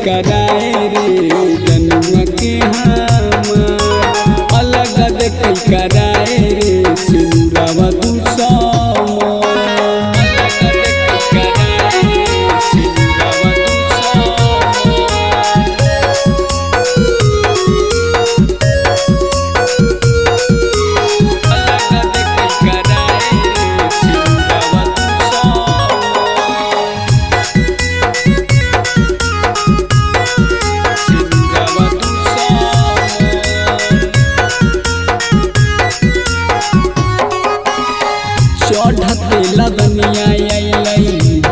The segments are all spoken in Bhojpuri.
कराए रे जनुआ के हमार अलग देख कराए रे सिंदूरवा तू चढ़ते लगनिया अइलै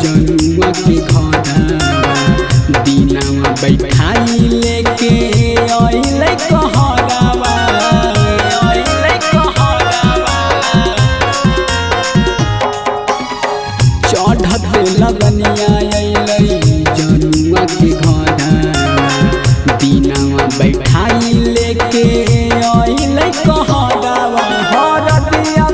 जनुआ के घरवा दिनवा बैठाई लेके अइलै कहरवा चढ़ते लगनिया अइलै जनुआ के घरवा दिनवा बैठाई लेके अइलै कहरवा हरदिया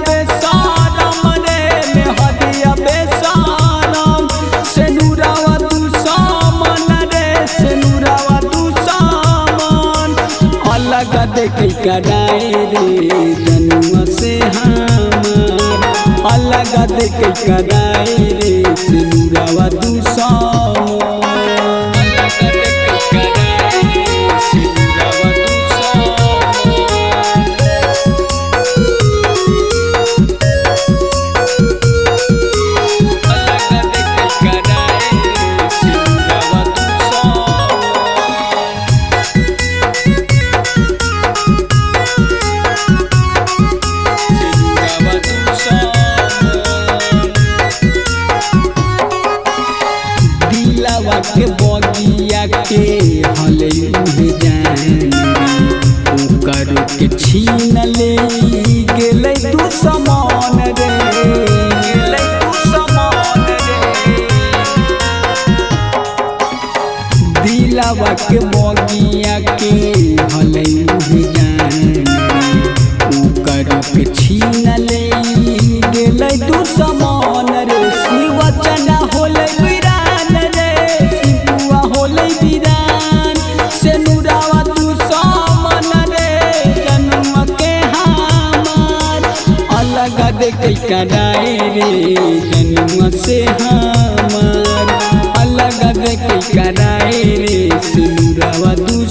देख कराए रे जनुआ से हमार अलग देख कराए रे सिंदूरवा तू के बगिया के हले जान ओकर के छीन ले गेलै तू समान रे दिलवा के बगिया के हले जान ओकर के छीन ले गेलै तू समान रे शिवचना होले देख कराए रे जनुआ से हमार अलग देख कराए रे सिंदूरवा तू